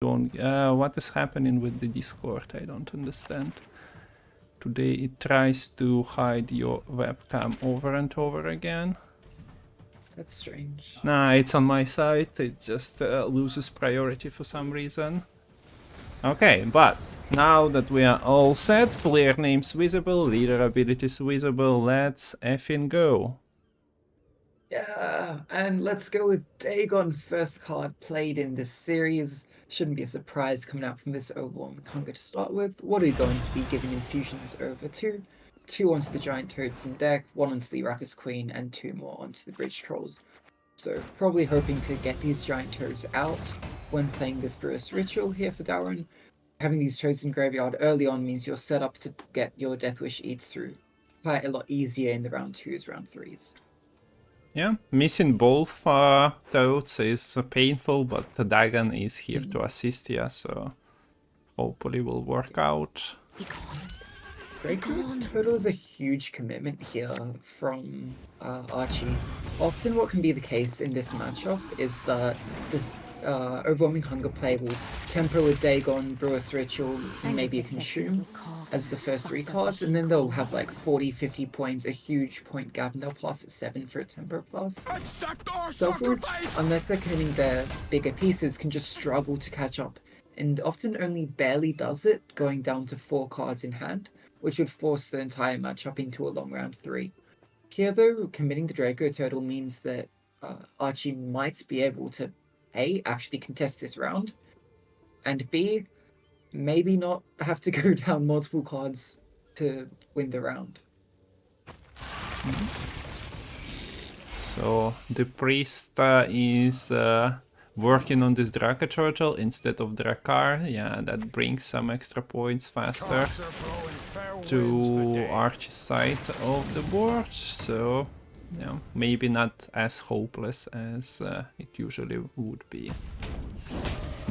Don't. What is happening with the Discord? I don't understand. Today it tries to hide your webcam over and over again. That's strange. Nah, it's on my side. It just loses priority for some reason. Okay, but now that we are all set, player names visible, leader abilities visible, let's effing go. Yeah, and let's go with Dagon, first card played in this series. Shouldn't be a surprise coming out from this overwhelming hunger to start with. What are we going to be giving infusions over to? 2 onto the Giant Toads in deck, 1 onto the Arrakis Queen, and 2 more onto the Bridge Trolls. So probably hoping to get these Giant Toads out when playing this Brewers Ritual here for Dauren. Having these Toads in graveyard early on means you're set up to get your Deathwish Eats through quite a lot easier in the round 2s, round 3s. Yeah, missing both toads is painful, but the Dagon is here to assist you, so hopefully will work out. Graveyard Total is a huge commitment here from Archie. Often what can be the case in this matchup is that this overwhelming hunger play will temper with Dagon, Brewers Ritual, maybe Consume as the first 3 cards, and then they'll have like 40-50 points, a huge point gap, and they'll pass at 7 for a temper plus. Selfwood, unless they're committing their bigger pieces, can just struggle to catch up, and often only barely does it, going down to 4 cards in hand, which would force the entire matchup into a long round 3. Here though, committing the Draco Turtle means that Archie might be able to A, actually contest this round, and B, maybe not have to go down multiple cards to win the round. So the priest is working on this Draco Turtle instead of Drakkar. Yeah, that brings some extra points faster to Archie's side of the board. So yeah, maybe not as hopeless as it usually would be.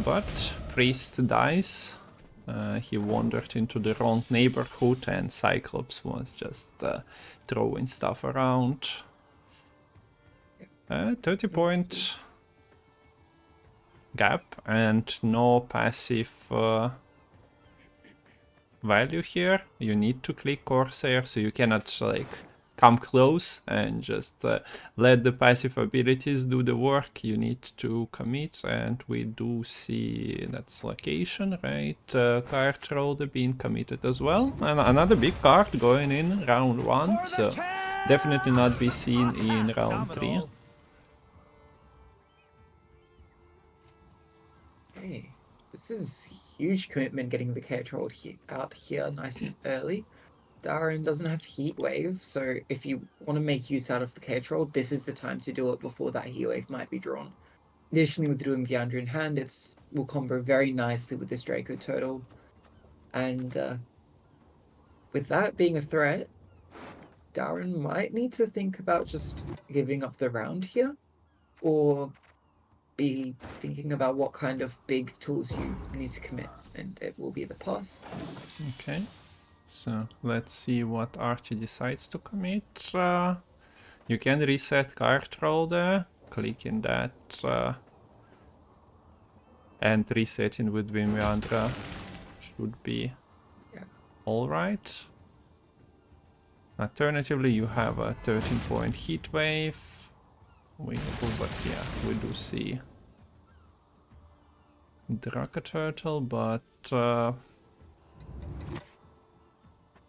But priest dies. He wandered into the wrong neighborhood and Cyclops was just throwing stuff around. 30 point gap and no passive value here. You need to click Corsair, so you cannot like come close and just let the passive abilities do the work. You need to commit, and we do see that's location, right? Card roller being committed as well, and another big card going in round 1, so definitely not be seen in round 3. Hey, this is huge commitment getting the K-Troll out here nice and early. Dauren doesn't have Heat Wave, so if you want to make use out of the K-Troll, this is the time to do it before that Heat Wave might be drawn. Additionally, with doing Viandra in hand, it will combo very nicely with this Draco Turtle. And with that being a threat, Dauren might need to think about just giving up the round here, or be thinking about what kind of big tools you need to commit, and it will be the pass. Okay. So let's see what Archie decides to commit. You can reset card roll there, clicking that and resetting with Viandra should be alright. Alternatively, you have a 13 point heat wave. But yeah, we do see Draco Turtle, but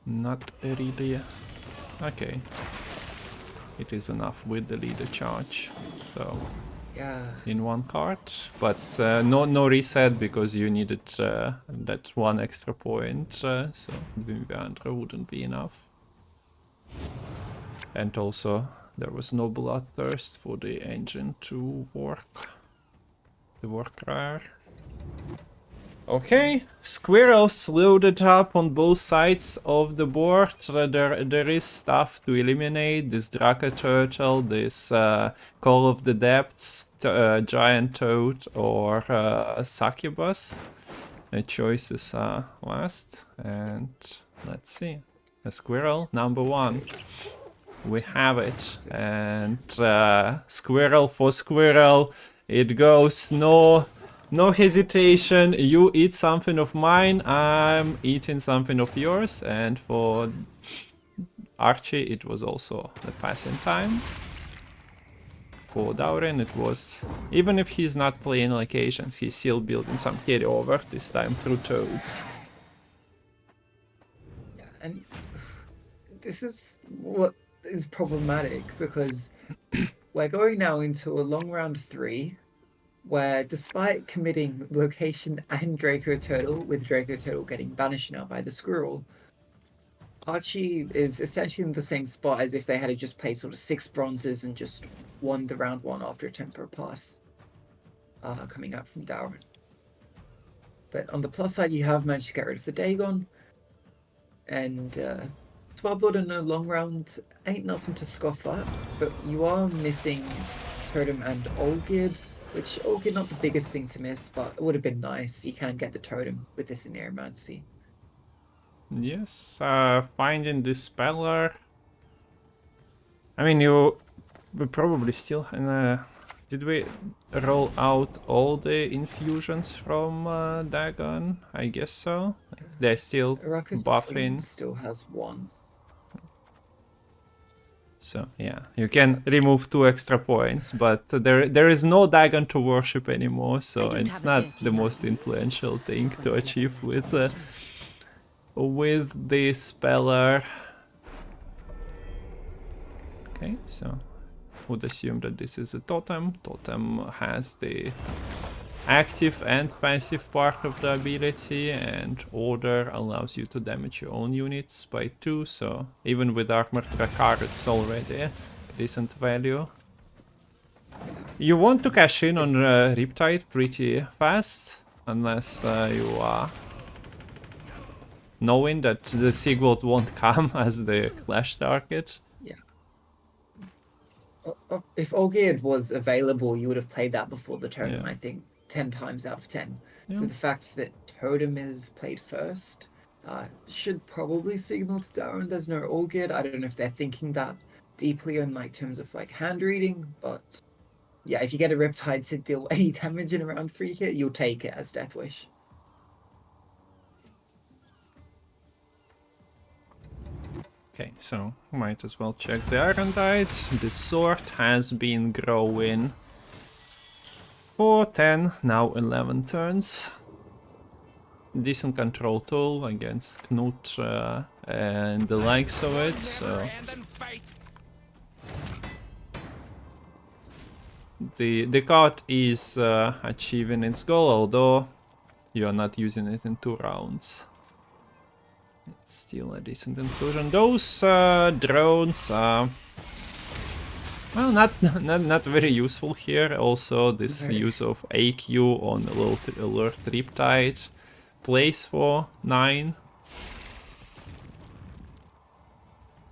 not really. Okay, it is enough with the leader charge. So Yeah. in 1 card, but no reset because you needed that 1 extra point. So Viandra wouldn't be enough, and also there was no bloodthirst for the engine to work. The work rare. Okay, squirrels loaded up on both sides of the board. There is stuff to eliminate. This Draco Turtle, this Call of the Depths, Giant Toad, or Succubus. The choices are last, and let's see. A squirrel, number 1. We have it, and squirrel for squirrel, it goes. No No hesitation, you eat something of mine, I'm eating something of yours, and for Archie it was also the passing time. For Dauren it was, even if he's not playing like Asians, he's still building some carryover, this time through Toads. Yeah, and this is what is problematic because we're going now into a long round 3 where despite committing location and Draco Turtle, with Draco Turtle getting banished now by the squirrel, Archie is essentially in the same spot as if they had just played sort of 6 bronzes and just won the round 1 after a tempo pass coming out from Dauren. But on the plus side, you have managed to get rid of the Dagon, and 12 Lord in a long round ain't nothing to scoff at, but you are missing Totem and Olgid, which Olgid not the biggest thing to miss, but it would have been nice. You can get the Totem with this in Aeromancy. Yes, finding the Speller. I mean, you probably still... did we roll out all the infusions from Dagon? I guess so. They're still Ruckus buffing. still has 1. So yeah, you can remove 2 extra points, but there is no Dagon to worship anymore, so it's not the most influential thing to achieve with the Speller. Okay, so would assume that this is a totem. Totem has the active and passive part of the ability, and Order allows you to damage your own units by 2, so even with Armored Drakkar it's already a decent value. You want to cash in on Riptide pretty fast, unless you are knowing that the Sigvald won't come as the clash target. Yeah. If Olgid was available, you would have played that before the Totem, Yeah. I think, 10 times out of 10. Yeah. So the fact that Totem is played first should probably signal to Dauren there's no Olgid. I don't know if they're thinking that deeply in like terms of like hand reading, but yeah, if you get a Riptide to deal any damage in around 3 here, you'll take it as Deathwish. Okay, so might as well check the Ironite. The sword has been growing for 10, now 11 turns. Decent control tool against Knut and the likes of it, so... The card is achieving its goal, although you are not using it in 2 rounds. It's still a decent inclusion. Those drones are... well, not very useful here. Also, this use of AQ on alert Riptide plays for 9.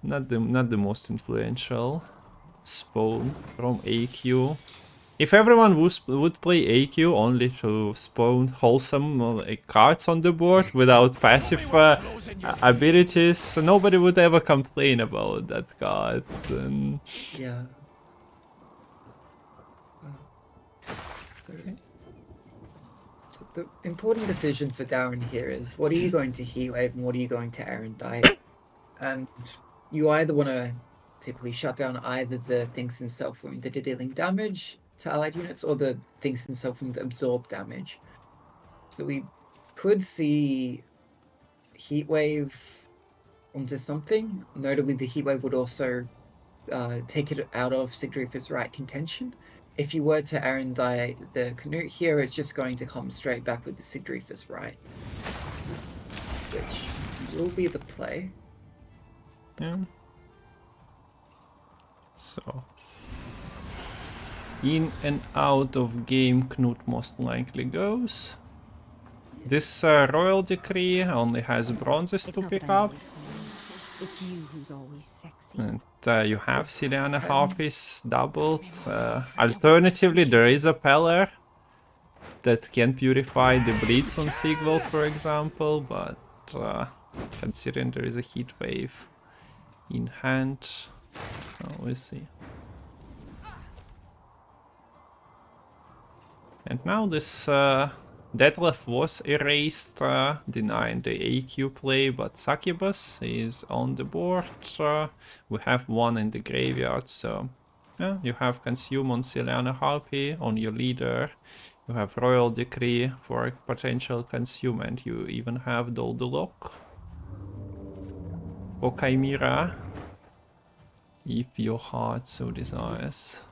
Not the most influential spawn from AQ. If everyone would play AQ only to spawn wholesome cards on the board without passive abilities, nobody would ever complain about that card. And... yeah. So the important decision for Dauren here is what are you going to Heatwave and what are you going to Arendite? And you either want to typically shut down either the things in Self-Wound that are dealing damage to allied units or the things in Self-Wound that absorb damage. So we could see Heatwave onto something. Notably, the Heatwave would also take it out of Sigdrifa's right contention. If you were to Arendite the Canute here, it's just going to come straight back with the Sigdrifa's right, which will be the play. yeah. So, in and out of game Knut most likely goes. This Royal Decree only has bronzes to pick up. It's you who's always sexy. And you have Siliana Harpies doubled. Alternatively, there is a Peller that can purify the bleeds on Sigvald, for example, but considering there is a heat wave in hand, we'll see. And now this Detlef was erased, denying the AQ play, but Succubus is on the board. We have one in the graveyard, so yeah, you have Consume on Siliana Harpy, on your leader. You have Royal Decree for a potential Consume, and you even have Doldulok or Chimera, if your heart so desires.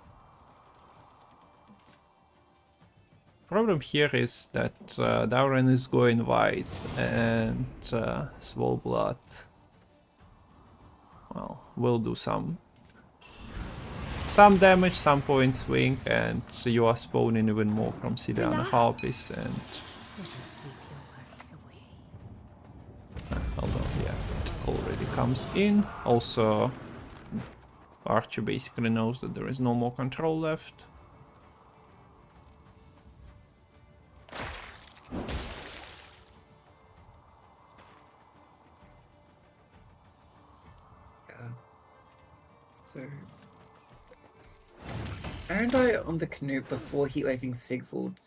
Problem here is that Dauren is going white, and Swollblood, well, will do some damage, some point swing, and you are spawning even more from Siliana Harpies, and although yeah, it already comes in. Also, Archie basically knows that there is no more control left. So, Arendite on the Canute before heatwaving Sigvald,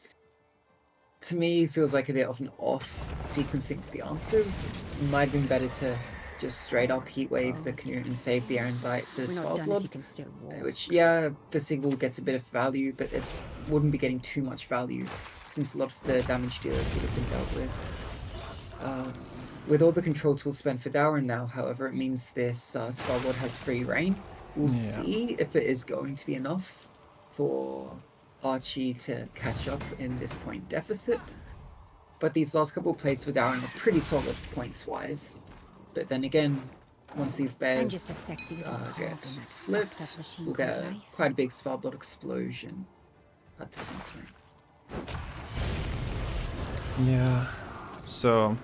to me, feels like a bit of an off sequencing for the answers. Might have been better to just straight up heatwave the Canute and save the Arendite for Svalbard. Which, yeah, the Sigvald gets a bit of value, but it wouldn't be getting too much value since a lot of the damage dealers would have been dealt with. With all the control tools spent for Dauren now, however, it means this Svalbard has free reign. We'll see if it is going to be enough for Archie to catch up in this point deficit. But these last couple of plays for Dauren are pretty solid points-wise. But then again, once these bears get flipped, we'll get quite a big Svalbard explosion at the same time. Yeah, so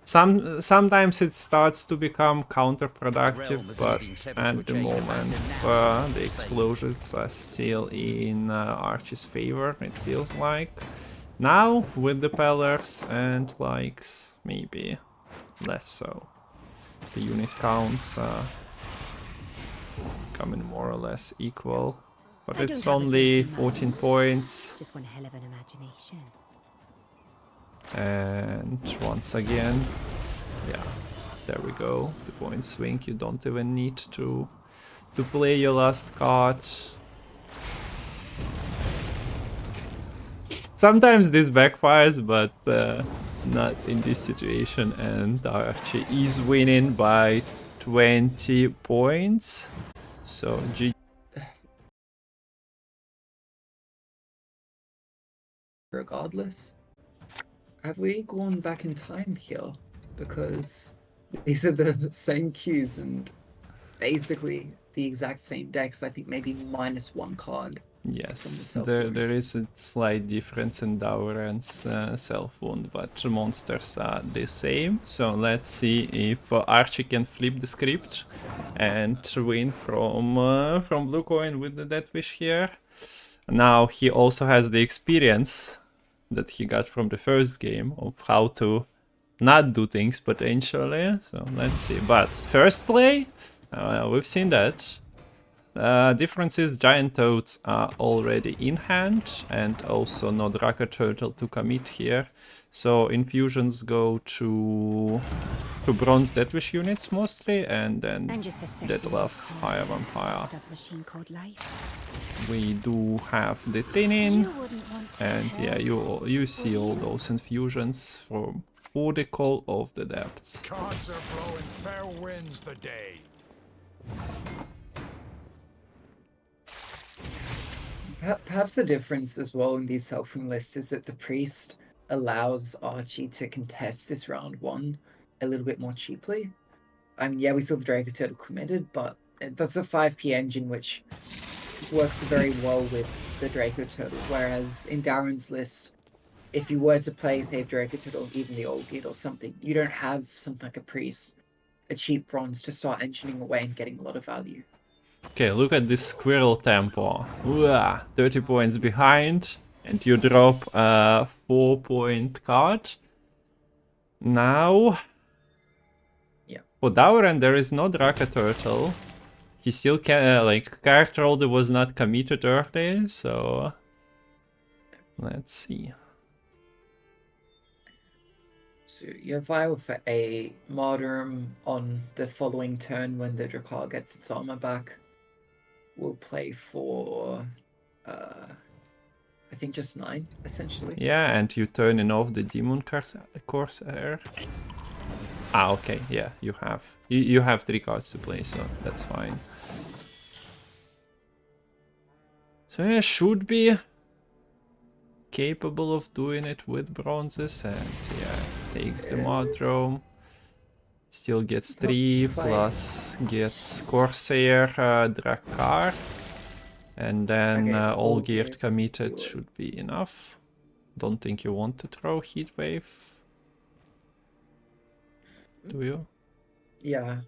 sometimes it starts to become counterproductive, but at the moment the explosions are still in Archie's favor, it feels like. Now with the Pellers and likes, maybe less so. The unit counts coming more or less equal, but it's only 14 points. Just one hell of an imagination. And once again, yeah, there we go. The point swing, you don't even need to play your last card. Sometimes this backfires, but not in this situation, and Archie is winning by 20 points. So GG. Regardless. Have we gone back in time here? Because these are the same queues and basically the exact same decks. I think maybe minus one card. Yes, there is a slight difference in Dauren's self-wound, but the monsters are the same. So let's see if Archie can flip the script and win from Blue Coin with the Deathwish here. Now he also has the experience that he got from the first game of how to not do things potentially. So let's see. But first play, we've seen that. Difference is Giant Toads are already in hand, and also no Draka Turtle to commit here. So infusions go to Bronze Deathwish units mostly, and then Deadlove Higher Vampire. We do have the Tinin, and yeah, you see all those infusions for the Call of the Depths. Cards are blowing, fair winds the day. Perhaps the difference as well in these self-win lists is that the Priest allows Archie to contest this round one a little bit more cheaply. I mean, yeah, we saw the Draco Turtle committed, but that's a 5p engine which works very well with the Draco Turtle, whereas in Dauren's list, if you were to play, say, Draco Turtle, even the Old Guild or something, you don't have something like a Priest, a cheap bronze to start engineering away and getting a lot of value. Okay, look at this squirrel tempo. Ooh, 30 points behind, and you drop a 4-point card. Now, for Dauren, there is no Draka Turtle. He still can, like, character holder was not committed early, so Let's see. So you have Vile for a Martyrum on the following turn when the Drakkar gets its armor back. We'll play for, I think just 9, essentially. Yeah, and you turning off the Demon Corsair. Ah, okay, yeah, you have. You have 3 cards to play, so that's fine. So yeah, should be capable of doing it with bronzes, and yeah, takes the Modrome. Still gets 3, plus gets Corsair, Drakkar. And then Okay, all all geared geared committed keyword. should be enough. Don't think you want to throw Heatwave. Do you? Yeah.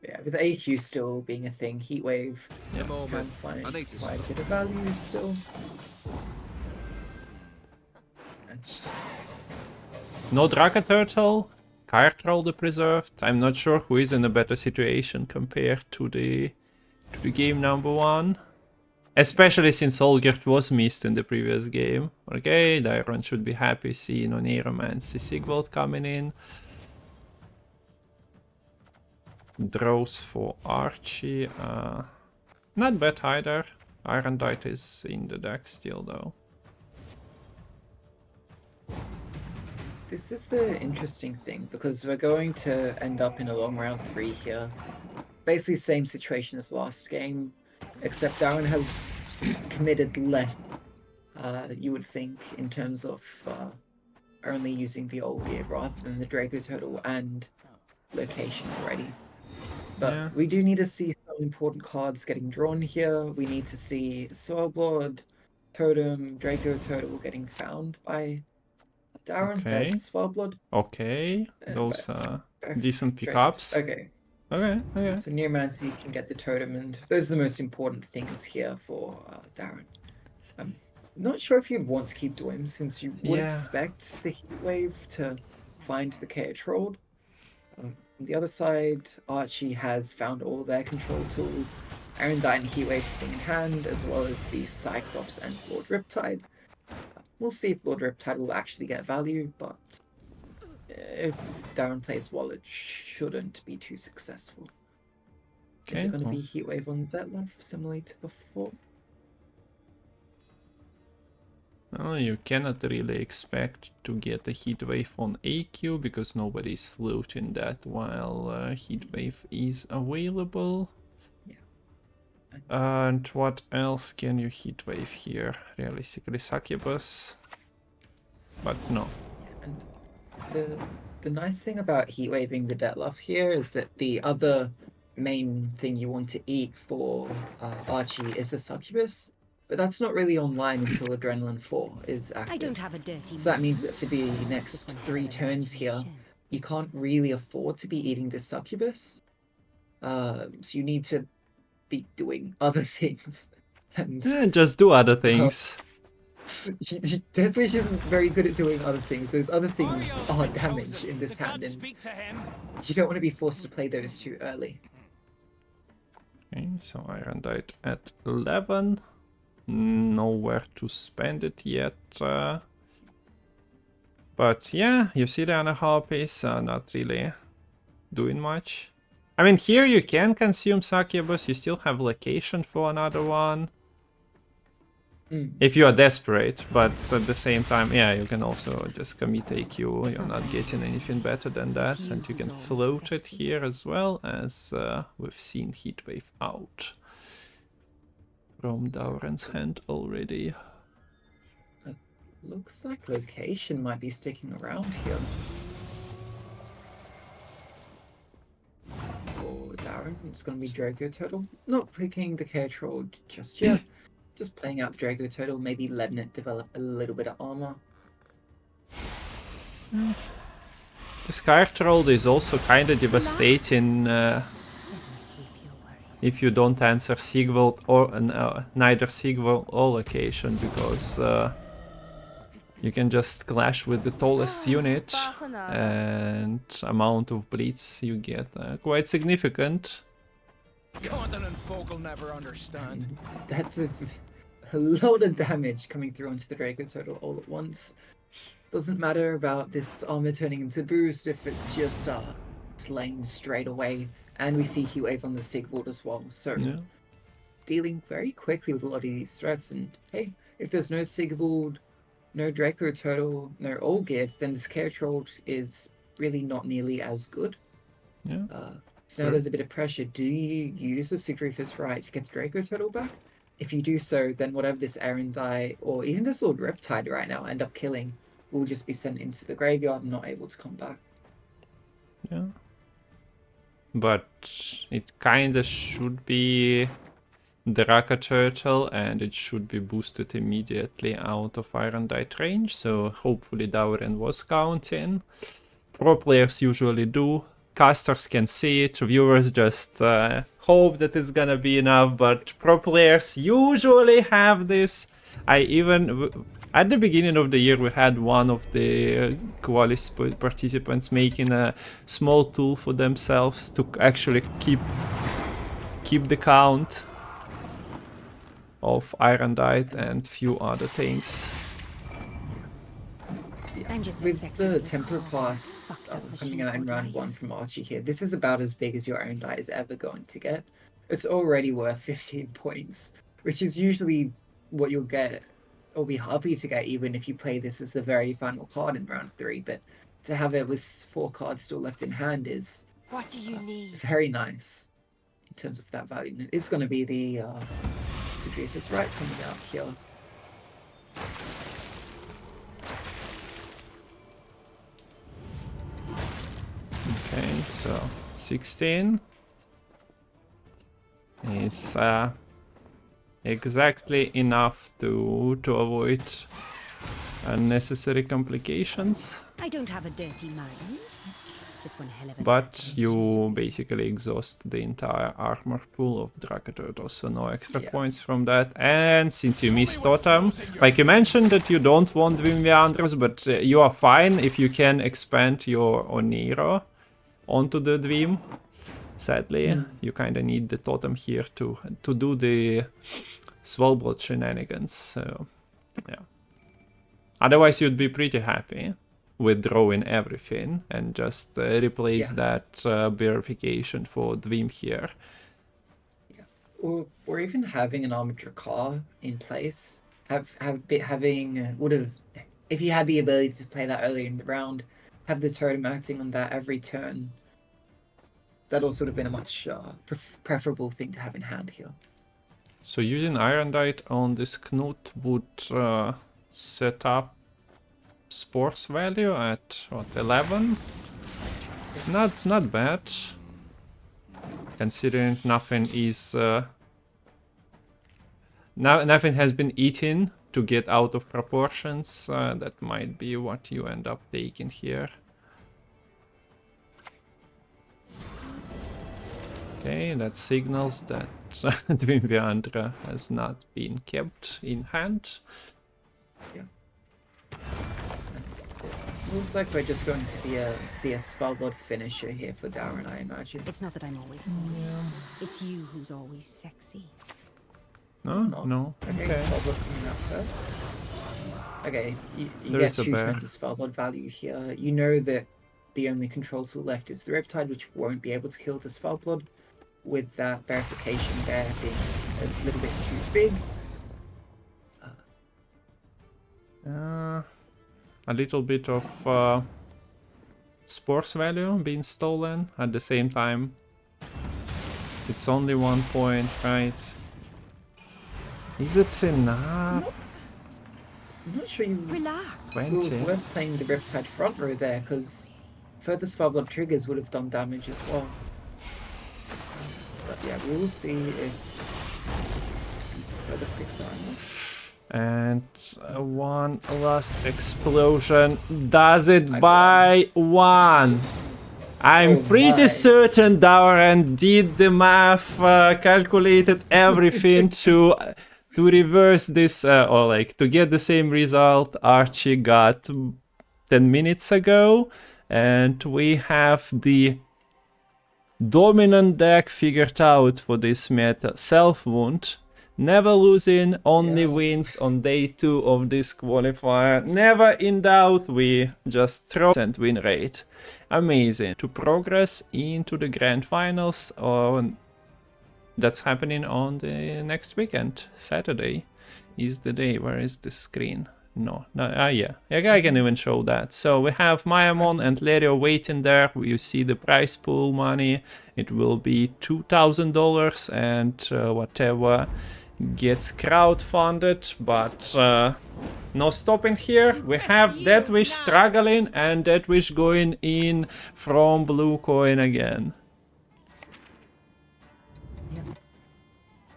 Yeah, with AQ still being a thing, Heatwave Yeah. can find I need to quite a stop. bit of value still. No Draka Turtle. Card Troll the Preserved. I'm not sure who is in a better situation compared to the game number 1. Especially since Olgerd was missed in the previous game. Okay, Dauren should be happy seeing Oneromancy Sigvald coming in. Draws for Archie. Not bad either. Irondite is in the deck still though. This is the interesting thing, because we're going to end up in a long round 3 here. Basically same situation as last game, except Dauren has committed less, you would think, in terms of only using the old gear rather than the Draco Turtle and location already. But Yeah. we do need to see some important cards getting drawn here. We need to see Swellblood, Totem, Draco Turtle getting found by Dauren. Okay. There's Swellblood. Okay, And those are both decent Draco- pickups. Okay. Okay, okay. So Neuromancy can get the totem, and those are the most important things here for Dauren. I'm not sure if you'd want to keep Dwym, since you would Yeah. expect the Heatwave to find the Chaos Troll. On the other side, Archie has found all their control tools. Arendite and Heatwave sitting in hand, as well as the Cyclops and Lord Riptide. We'll see if Lord Riptide will actually get value, but if Dauren plays Wallet, shouldn't be too successful. Is Okay, it going to well. be Heatwave on Detlef, similarly to before? Well, you cannot really expect to get a Heatwave on AQ because nobody's floating that while Heatwave is available. Yeah. And what else can you Heatwave here? Realistically, Succubus. But no. And the nice thing about Heatwaving the Detlef here is that the other main thing you want to eat for Archie is the Succubus. But that's not really online until Adrenaline 4 is active. I don't have a dirty So that mind. means that for the next 3 turns here, you can't really afford to be eating this Succubus. So you need to be doing other things. And Yeah, just do other things. Deathwish isn't very good at doing other things. Those other things are damage in this hand, and you don't want to be forced to play those too early. Okay, so Irondite at 11. Nowhere to spend it yet. But yeah, you see the other harpies not really doing much. I mean, here you can consume Succubus, you still have location for another one. If you are desperate, but at the same time, yeah, you can also just commit AQ, you're not getting anything better than that, and you can float it here as well, as we've seen Heatwave out from Dauren's hand already. Looks like location might be sticking around here. For Dauren, it's going to be Draco Turtle. Not clicking the Chaos Troll just yet. Just playing out the Draco Turtle, maybe letting it develop a little bit of armor. The Sky Troll is also kinda devastating if you don't answer Sigvald or neither Sigvald or location, because you can just clash with the tallest unit and amount of bleeds you get quite significant. Continent folk will never understand. That's a a lot of damage coming through onto the Draco Turtle all at once. Doesn't matter about this armor turning into boost if it's just slain straight away. And we see Heat Wave on the Sigvald as well. So Yeah. dealing very quickly with a lot of these threats. And hey, if there's no Sigvald, no Draco Turtle, no Olgierd, then this Chaos Troll is really not nearly as good. Yeah. So now there's a bit of pressure. Do you use the Sigdrifer's Right to get the Draco Turtle back? If you do so, then whatever this Arendite or even this Lord Riptide right now end up killing will just be sent into the graveyard and not able to come back. Yeah. But it kinda should be Draka Turtle and it should be boosted immediately out of Arendite range, so hopefully Dauren was counting. Pro players usually do. Casters can see it, viewers just hope that it's gonna be enough, but pro players usually have this. At the beginning of the year we had one of the Qualis participants making a small tool for themselves to actually keep the count of Arendite and few other things. I'm just a With sexy the little Temper cold, class fucked up coming machine out in called round life. 1 from Archie here, this is about as big as your Arendite is ever going to get. It's already worth 15 points, which is usually what you'll get or be happy to get even if you play this as the very final card in round 3, but to have it with 4 cards still left in hand is What do you need? very nice in terms of that value. And it is going to be the Sigdrifer's Right coming out here. Okay, so 16 is exactly enough to avoid unnecessary complications, I don't have a dirty mind. Just one hell of a but you basically exhaust the entire armor pool of Draka Turtles, so no extra Yeah. points from that. And since you missed Totem, like you mentioned that you don't want Dwim Meanders, but you are fine if you can expand your Oniro onto the Dwim. Sadly, you kind of need the Totem here to do the Svalbard shenanigans, so yeah. Otherwise you'd be pretty happy with drawing everything and just replace that verification for Dwim here. Yeah. Or even having an Armored Drakkar in place. Would have, if you had the ability to play that earlier in the round, have the totem acting on that every turn. That also would have been a much preferable thing to have in hand here. So using Arendite on this Knut would set up Sports value at what, 11? Not bad, considering nothing is nothing has been eaten to get out of proportions. That might be what you end up taking here. Okay, that signals that Dwimviandra has not been kept in hand. Yeah. Looks like we're just going to see a Svalbard finisher here for Dauren, I imagine. It's not that I'm always boring. It's you who's always sexy. No. Okay, Okay. Svalbard coming out first. Okay, you There get is a 2 bear. turns of Svalbard value here. You know that the only control tool left is the Riptide, which won't be able to kill the Svalbard, with that verification bear being a little bit too big. A little bit of sports value being stolen at the same time. It's only 1 point, right? Is it enough? I'm not sure you Relax. it was 20. worth playing the Riptide front row there, because further Svalbard triggers would have done damage as well. But yeah, we'll see if these further picks are enough. And one last explosion does it by 1. I'm Oh pretty my. certain Dauren did the math, calculated everything to reverse this, or like to get the same result Archie got 10 minutes ago. And we have the dominant deck figured out for this meta. Self Wound, Never losing, only wins on day 2 of this qualifier. Never in doubt, we just throw and win rate. Amazing. To progress into the Grand Finals, that's happening on the next weekend. Saturday is the day. Where is the screen? No, yeah, I can even show that. So we have Mayamon and Lerio waiting there. You see the prize pool money. It will be $2,000 and whatever gets crowdfunded, but no stopping here. We have Deathwish struggling and Deathwish going in from blue coin again.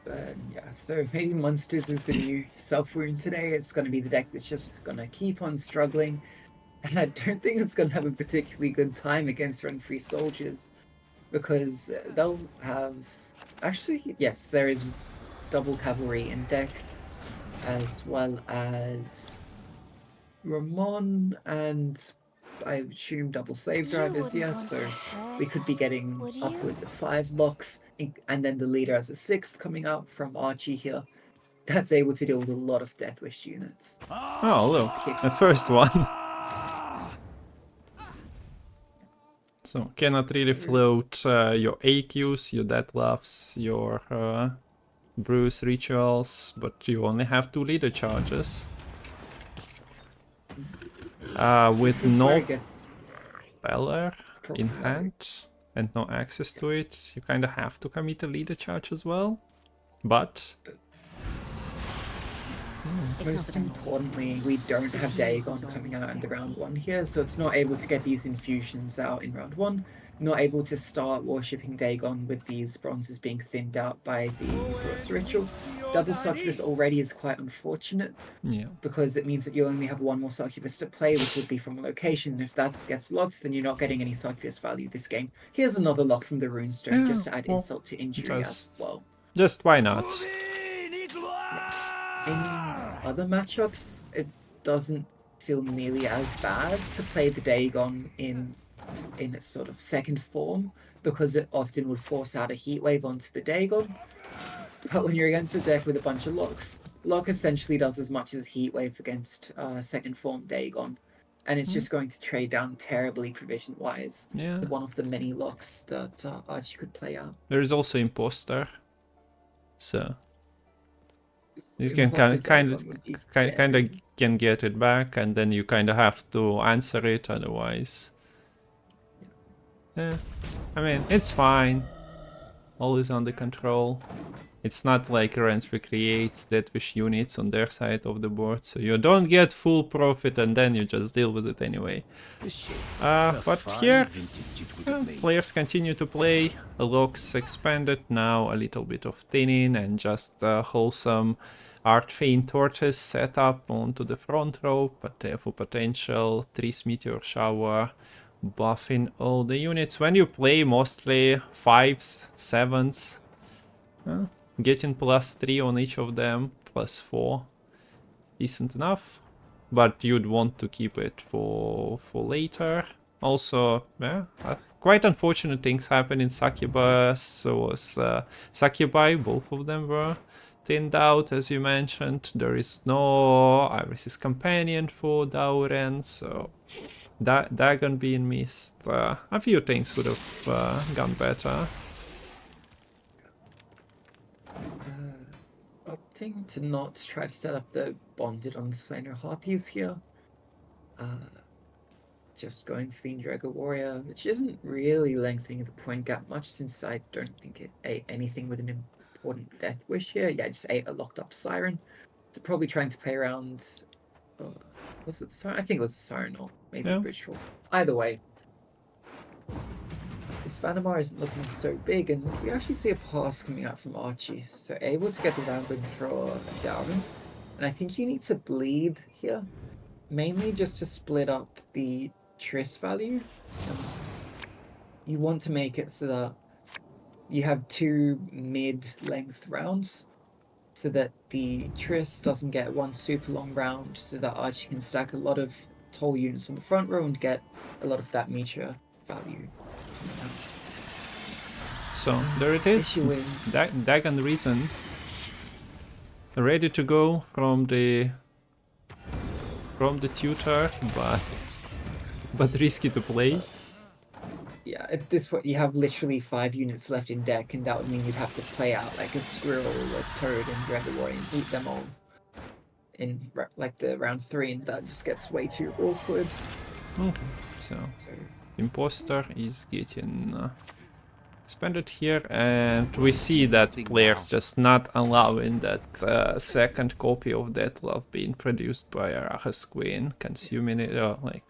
Yeah, so maybe Monsters is the new self-wound today. It's going to be the deck that's just going to keep on struggling. And I don't think it's going to have a particularly good time against run-free soldiers, because they'll have... Actually, yes, there is double cavalry in deck, as well as Ramon and I assume double slave drivers, yes, so we could be getting upwards of 5 locks, and then the leader as a 6th coming out from Archie here. That's able to deal with a lot of Deathwish units. Oh, look, the first one. So, cannot really float your AQs, your Deathloves, your Bruce rituals, but you only have 2 leader charges. With no Speller in hand and no access to it, you kind of have to commit a leader charge as well. But most importantly, we don't have Dagon coming out in the round 1 here, so it's not able to get these infusions out in round 1. Not able to start worshipping Dagon with these bronzes being thinned out by the Bruce ritual. Double Succubus already is quite unfortunate, because it means that you only have 1 more Succubus to play, which would be from a location. If that gets locked, then you're not getting any Succubus value this game. Here's another lock from the Runestone, just to add insult to injury as well. Just why not? In other matchups, it doesn't feel nearly as bad to play the Dagon in its sort of second form, because it often would force out a heat wave onto the Dagon. But when you're against a deck with a bunch of locks, lock essentially does as much as heat wave against second form Dagon, and it's just going to trade down terribly provision wise. Yeah, one of the many locks that Archie could play out. There is also Imposter, so you can kind of can get it back, and then you kind of have to answer it otherwise. Yeah, I mean, it's fine. Always under control. It's not like Rentry creates Deathwish units on their side of the board, so you don't get full profit and then you just deal with it anyway. But here, players continue to play. Locks expanded now, a little bit of thinning and just wholesome Archfane torches set up onto the front row, but for potential 3 Meteor Shower, buffing all the units. When you play mostly 5s, 7s, getting +3 on each of them, +4, decent enough. But you'd want to keep it for later. Also, yeah, quite unfortunate things happen in Succubus. So was Succubi, both of them were thinned out, as you mentioned. There is no Iris' Companion for Dauren, so Dagon being missed. A few things would have gone better. Opting to not try to set up the bonded on the Slainer Harpies here. Just going for the Indrega Warrior, which isn't really lengthening the point gap much, since I don't think it ate anything with an important Deathwish here. Yeah, I just ate a locked up Siren. So probably trying to play around... was it the Siren? I think it was the Siren, or maybe the Ritual. Either way, this Vanamar isn't looking so big, and we actually see a pass coming out from Archie. So able to get the round win for Dauren. And I think you need to bleed here, mainly just to split up the Triss value. You want to make it so that you have 2 mid-length rounds, so that the Triss doesn't get 1 super long round, so that Archie can stack a lot of tall units on the front row and get a lot of that meteor value. So there it is. Dagon Reason. ready to go from the tutor, but risky to play. Yeah, at this point you have literally 5 units left in deck, and that would mean you'd have to play out like a squirrel, a toad, and Dragonborn and eat them all in like the round 3, and that just gets way too awkward. Okay, so Imposter is getting expanded here, and we see that players just not allowing that second copy of Deathlove being produced by Arachas Queen, consuming it, like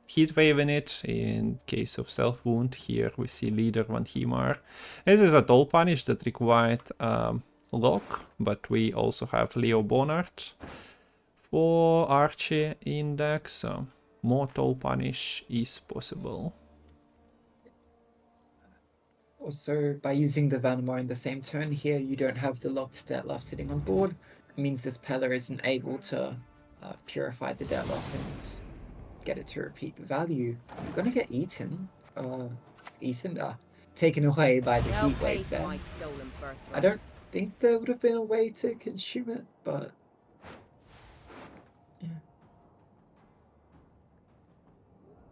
heat waving it in case of self wound. Here we see Leader Van Himar. This is a toll punish that required lock, but we also have Leo Bonard for Archie in deck, so more toll punish is possible. Also, by using the Vanamar in the same turn here, you don't have the locked Deathlove sitting on board. It means this Peller isn't able to purify the Deathlove and get it to repeat value. I'm gonna get eaten. Taken away by the heat wave there. I don't think there would have been a way to consume it, but yeah.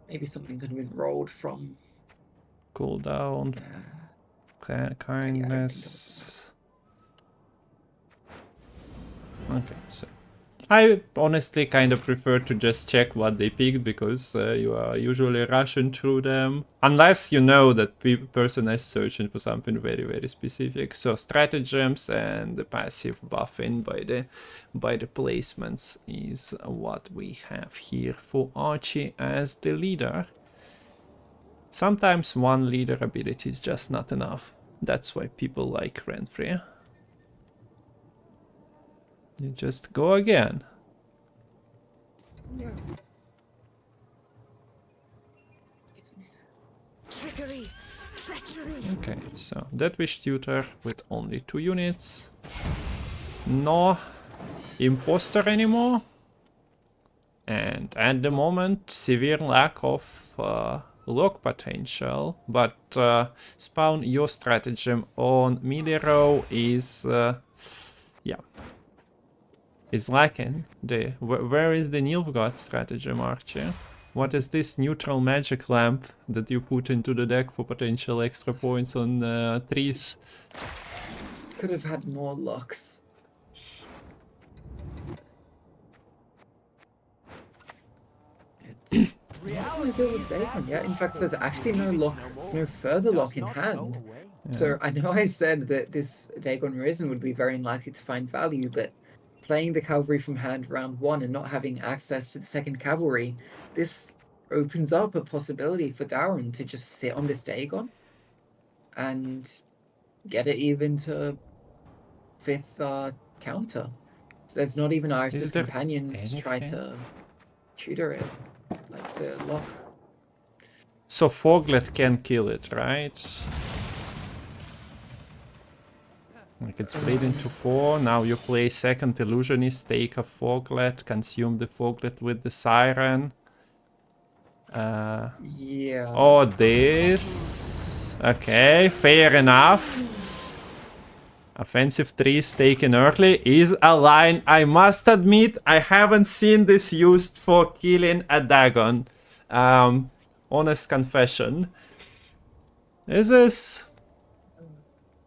Maybe something could have been rolled from Cooldown, kindness. Okay, so I honestly kind of prefer to just check what they picked, because you are usually rushing through them, unless you know that person is searching for something very, very specific. So stratagems and the passive buffing by the placements is what we have here for Archie as the leader. Sometimes one leader ability is just not enough. That's why people like Renfrey. You just go again. yeah. Trickery! Treachery! Okay, so Deathwish tutor with only 2 units. No imposter anymore. And at the moment, severe lack of lock potential, but spawn your stratagem on melee row is is lacking. Where is the Nilfgaard stratagem, Archie? What is this neutral magic lamp that you put into the deck for potential extra points on trees? Could have had more locks. It's what do with Dagon? Yeah, in fact, there's actually no further lock in hand. Yeah. So I know I said that this Dagon Risen would be very unlikely to find value, but playing the cavalry from hand round 1 and not having access to the second cavalry, this opens up a possibility for Dauren to just sit on this Dagon and get it even to 5th counter. So there's not even Iris's Is there companions try anything? to tutor it, like the lock. So Foglet can kill it, right? Like it's split into 4. Now you play second illusionist, take a Foglet, consume the Foglet with the Siren. Yeah. Oh, this. Okay, fair enough. Offensive trees taken early is a line. I must admit, I haven't seen this used for killing a Dagon. Honest confession.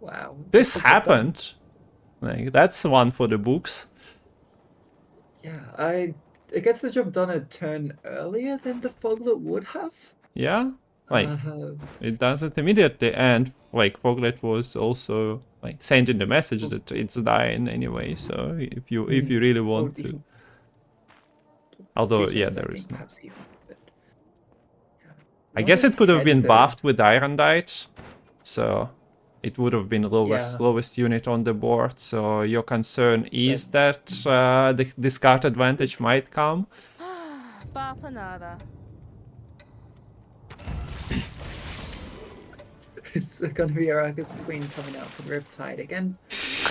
Wow. This happened. Like, that's one for the books. Yeah, it gets the job done a turn earlier than the Foglet would have. Yeah, like it doesn't immediately end. Like Foglet was also like sending the message that it's dying anyway. So if you really want to, although yeah, there is no. I guess it could have been buffed with Irondite, so it would have been lowest unit on the board. So your concern is that the discard advantage might come. Bapanada. It's gonna be Arachas Queen coming out from Riptide again.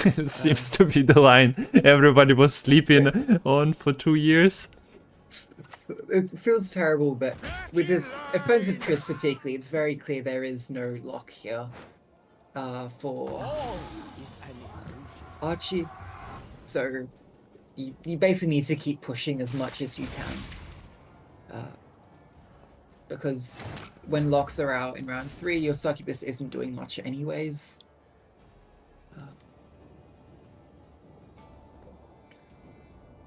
It seems to be the line everybody was sleeping on for 2 years. It feels terrible, but with this offensive twist particularly, it's very clear there is no lock here for Archie. So you basically need to keep pushing as much as you can. Because when locks are out in round 3, your succubus isn't doing much anyways.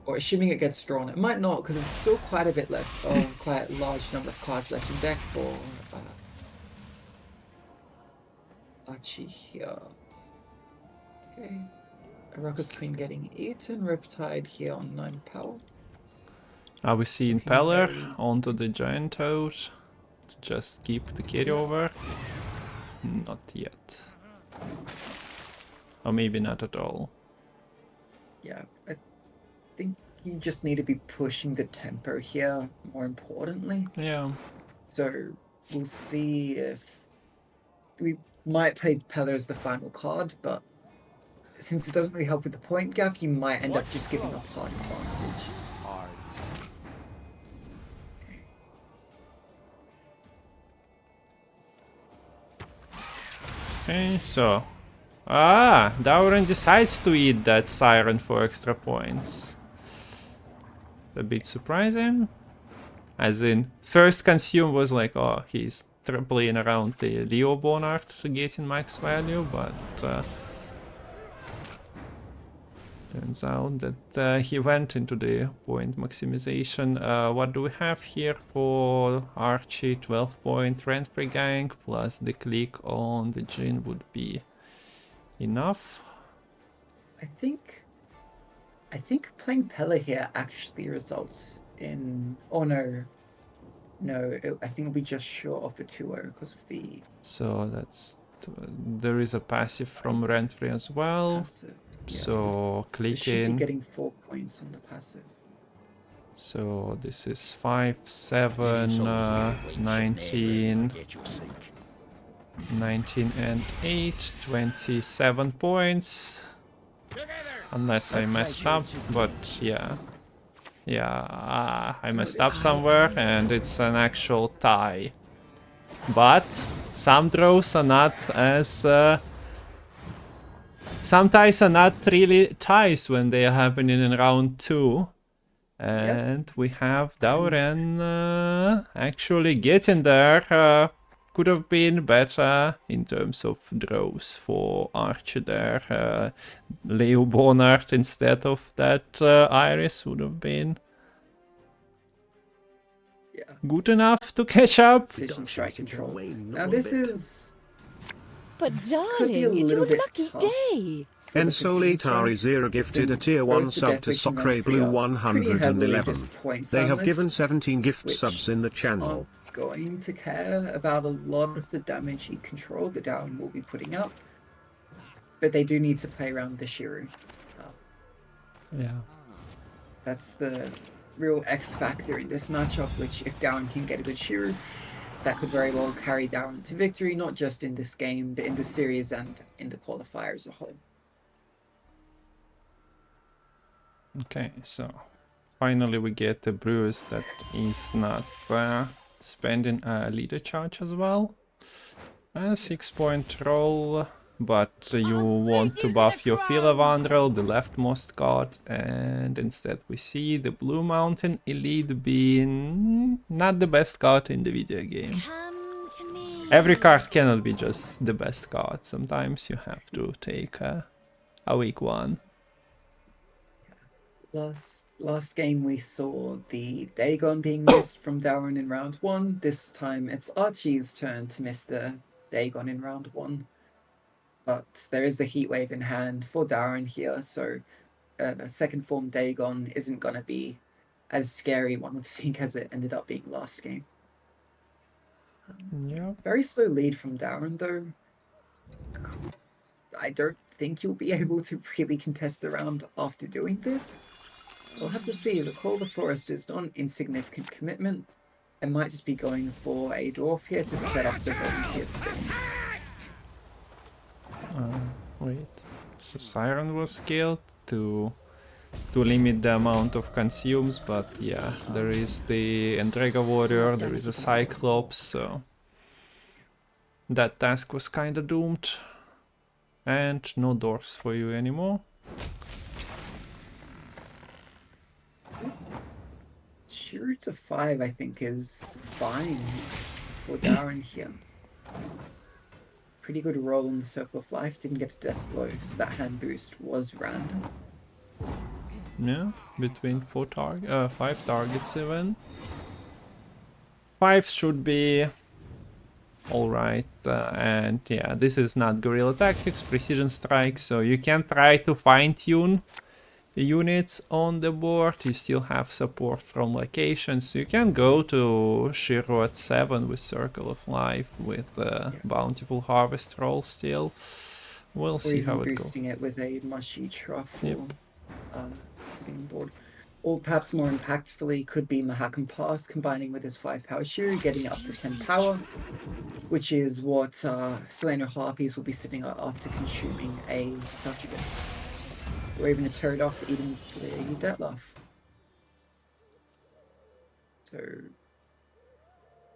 Or assuming it gets drawn, it might not, because it's still quite a bit left, or quite a large number of cards left in deck for Archi here. Okay. Ruckus Queen getting eaten, Riptide here on 9 power. Are we seeing Looking Peller very- onto the Giant Toad to just keep the carryover? Not yet. Or maybe not at all. Yeah, I think you just need to be pushing the tempo here, more importantly. Yeah. So we'll see if we might play Peller as the final card, but since it doesn't really help with the point gap, you might end up just giving up card advantage. Okay, so... Dauren decides to eat that Siren for extra points. A bit surprising. As in, first consume was like, oh, he's playing around the Leo Bonart getting max value, but turns out that he went into the point maximization. What do we have here for Archie? 12 point rent-free gang plus the click on the Jin would be enough. I think playing Pella here actually results in... Oh no. No, I think it'll be just short of the 2-0 because of the So that's... there is a passive from rent-free as well. passive. Yeah. So So click should be in. getting 4 points on the passive. So this is 5, 7, 19, 19 and 8, 27 points. Unless I messed up, but yeah. Yeah, I messed up somewhere and it's an actual tie. But some draws are not as... some ties are not really ties when they are happening in round 2. And we have Dauren actually getting there. Could have been better in terms of draws for Archer there. Leo Bonart instead of that Iris would have been good enough to catch up. Precision strike control. Now this is But could be a darling, it's little your bit lucky tough. day. for the Ensoli precision Tari strike, Zero gifted a since tier 1 both the sub to Deathwish and Socre Rent-free Blue are pretty heavily 111. just point They have stun given lists, 17 gift which subs in the channel. aren't going to care about a lot of the damage you control that Dauren will be putting up. But they do need to play around the Shiru. Yeah. That's the real X factor in this matchup, which if Dauren can get a good Shiru, that could very well carry Dauren to victory, not just in this game, but in the series and in the qualifier as a whole. Okay, so finally we get a Bruce that is not spending a leader charge as well. A 6-point roll, but you want to buff your Philavandrel, the leftmost card, and instead we see the Blue Mountain Elite being not the best card in the video game. Come to me. Every card cannot be just the best card, sometimes you have to take a weak one. Last game we saw the Dagon being missed from Dauren in round 1. This time it's Archie's turn to miss the Dagon in round 1. But there is the Heatwave in hand for Dauren here, so a second form Dagon isn't going to be as scary, one would think, as it ended up being last game. Yeah. Very slow lead from Dauren though. I don't think you'll be able to really contest the round after doing this. We'll have to see. The Call of the Forest is not an insignificant commitment. It might just be going for a dwarf here to set up the volunteer spin. Wait. So Siren was killed to limit the amount of consumes, but yeah, there is the Entrega Warrior, there is a Cyclops, so that task was kinda doomed. And no dwarfs for you anymore. Shiro to 5, I think, is fine for Dauren here. Pretty good roll on the Circle of Life, didn't get a death blow, so that hand boost was random. Yeah, between 5 targets even. 5 should be alright, and yeah, this is not guerrilla tactics, precision strike, so you can try to fine-tune units on the board. You still have support from locations. You can go to Shiro at 7 with Circle of Life, with Bountiful Harvest roll still. We'll see how it goes. Boosting it with a mushy truffle Yep. sitting on board. Or perhaps more impactfully could be Mahakam Pass combining with his 5 power Shiro, getting up to 10 power, which is what Seleno Harpies will be sitting at after consuming a Succubus. Or even a Toad after eating the Dettlaff. So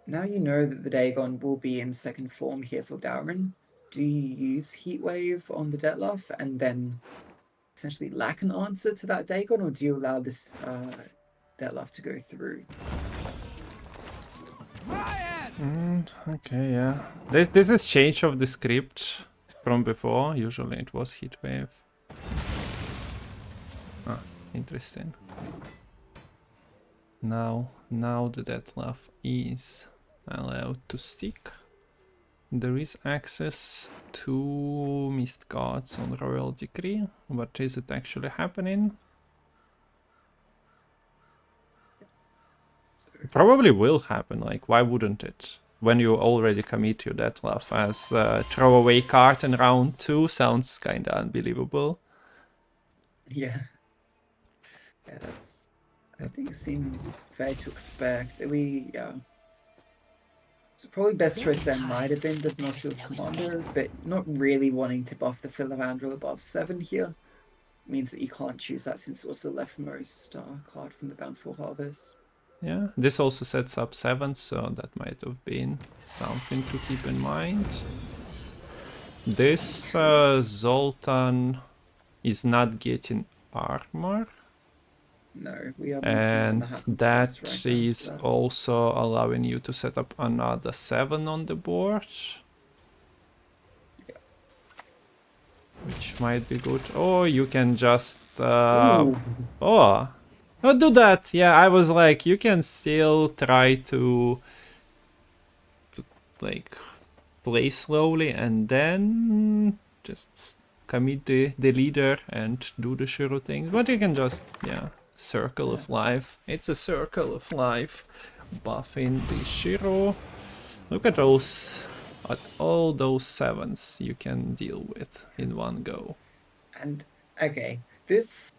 now you know that the Dagon will be in second form here for Dauren. Do you use Heatwave on the Dettlaff and then essentially lack an answer to that Dagon, or do you allow this Dettlaff to go through? Okay, yeah. This is change of the script from before. Usually it was Heatwave. Ah, interesting. Now the Dettlaff is allowed to stick. There is access to Mist Guards on Royal Decree, but is it actually happening? Probably will happen, like why wouldn't it? When you already commit your Dettlaff as a throwaway card in round 2 sounds kinda unbelievable. Yeah. Yeah, that's... I think it seems fair to expect. So probably best choice then might have been the Nostrils Commander, but not really wanting to buff the Philavandrel above 7 here means that you can't choose that since it was the leftmost card from the Bountiful Harvest. Yeah, this also sets up 7, so that might have been something to keep in mind. This Zoltan is not getting armor. No, we are And that is also allowing you to set up another 7 on the board. Yeah. Which might be good. Or you can just... do that! Yeah, I was like, you can still try to like play slowly and then just commit the leader and do the Shiro thing. But you can just, yeah. Circle of Life. It's a Circle of Life. Buffing the Shiro. Look at those, at all those 7s you can deal with in one go. And okay, this,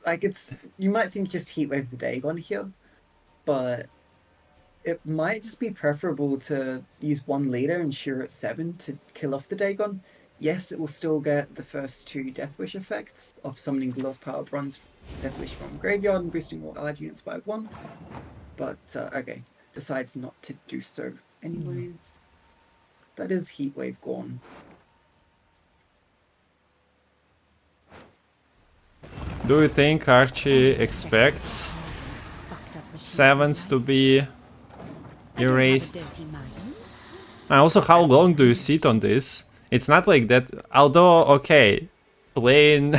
like, it's, you might think just Heatwave the Dagon here, but it might just be preferable to use one leader and Shiro at 7 to kill off the Dagon. Yes, it will still get the first 2 Deathwish effects of summoning the Lost Power Bronze Deathwish from Graveyard and boosting all allied units by 1. But, okay, decides not to do so anyways. That is Heatwave gone. Do you think Archie expects 7s to be erased? And also, how long do you sit on this? It's not like that, although, okay, playing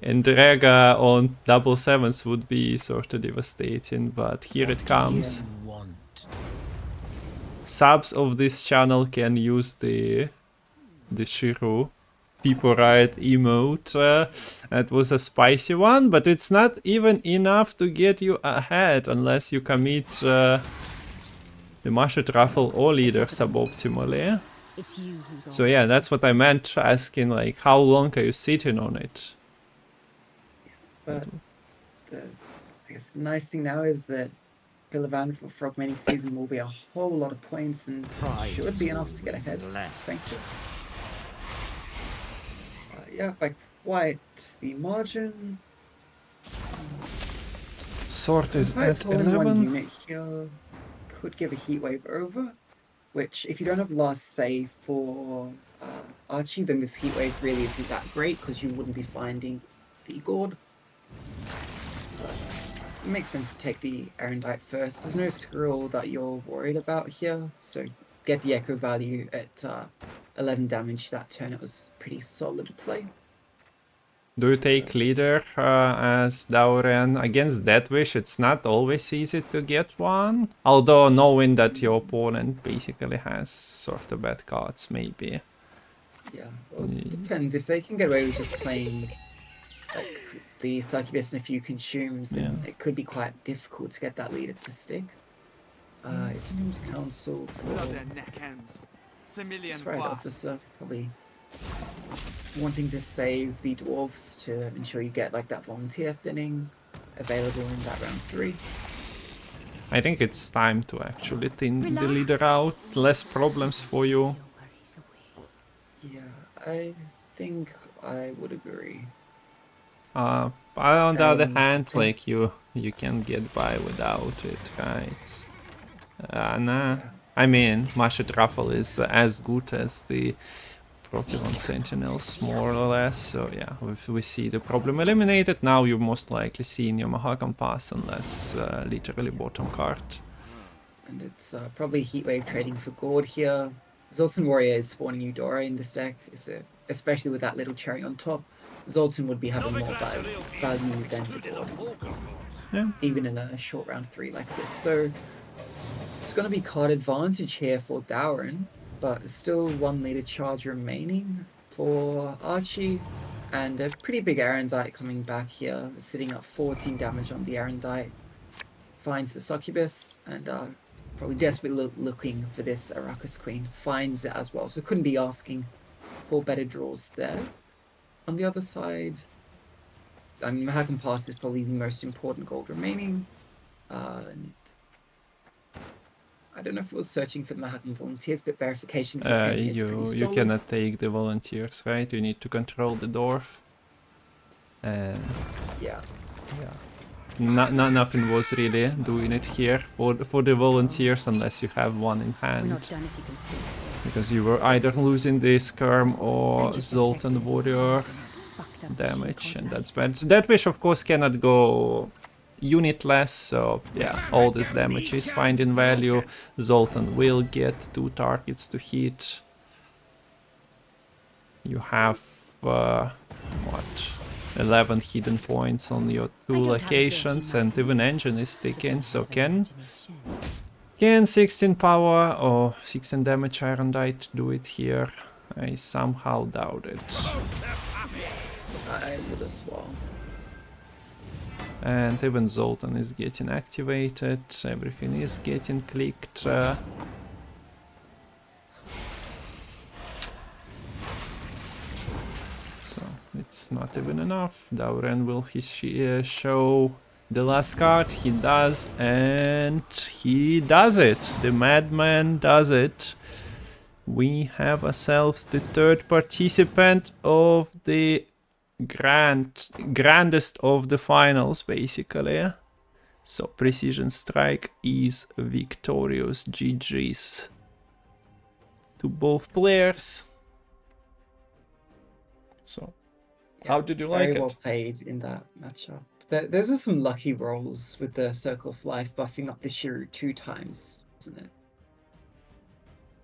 Endrega on double 7s would be sort of devastating, but here it comes. Subs of this channel can use the Shiro People Riot emote. That was a spicy one, but it's not even enough to get you ahead unless you commit the Masha Truffle or leader suboptimally. So yeah, that's what I meant asking, like, how long are you sitting on it? But I guess the nice thing now is that Philavandrel for Frogmating season will be a whole lot of points and should be enough to get ahead. Thank you. Yeah, by quite the margin. Sort is at One 11. unit here could give a Heatwave over, which if you don't have last say for Archie, then this Heatwave really isn't that great because you wouldn't be finding the Gord. it makes sense to take the Erendite first. There's no scroll that you're worried about here, so get the echo value at 11 damage that turn. It was pretty solid play. Do you take leader as Dauren against Deathwish? It's not always easy to get one. Although knowing that your opponent basically has sort of bad cards, maybe. Yeah, well, it depends. If they can get away with just playing like the Succubus and a few consumes, then it could be quite difficult to get that leader to stick. Islam's Council for right officer, probably wanting to save the dwarves to ensure you get like that volunteer thinning available in that round 3. I think it's time to actually thin the leader out. Less problems for you. Yeah, I think I would agree. But on the other hand, like you can get by without it, right? Nah. I mean, Mashed Raffle is as good as the Procyon Sentinels, more or less. So yeah, if we see the problem eliminated, now you most likely see in your Mahakam Pass unless literally bottom card. And it's probably Heatwave trading for Gord here. Zoltan Warrior is spawning Eudora in this deck, especially with that little cherry on top. Zoltan would be having more value than the Gord, even in a short round 3 like this. So it's going to be card advantage here for Dauren, but still 1 leader charge remaining for Archie, and a pretty big Erendite coming back here, sitting up 14 damage on the Erendite. Finds the Succubus, and probably desperately looking for this Arrakis Queen. Finds it as well, so couldn't be asking for better draws there. On the other side, I mean, Mahakam Pass is probably the most important gold remaining. And I don't know if it was searching for the Mahakam Volunteers, but verification for 10 is pretty you solid. cannot take the volunteers, right? You need to control the dwarf. And Yeah. nothing was really doing it here for the volunteers unless you have one in We're hand. not done if you can stay. Because you were either losing the Skirm or Just a Zoltan sexy Warrior fucked up damage, cheek and on that's bad. So Deathwish of course cannot go unitless, so yeah, all this damage is finding value. Zoltan will get 2 targets to hit. You have what, 11 hidden points on your 2 locations, and even engine is sticking, so can 16 power or 16 damage Erendite do it here? I somehow doubt it. I would as well. And even Zoltan is getting activated, everything is getting clicked. So it's not even enough. Dauren will show the last card. He does, and he does it. The madman does it. We have ourselves the 3rd participant of the grandest of the finals, basically. So Precision Strike is victorious. GG's to both players. So how did you like Very it? well played in that matchup. Those were some lucky rolls with the Circle of Life buffing up the Shiru 2 times, wasn't it?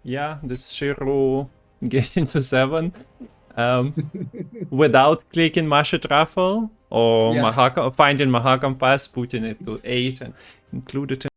Yeah, this Shiru getting to 7 without clicking Mashed Raffle or finding Mahakam Pass, putting it to 8 and include it in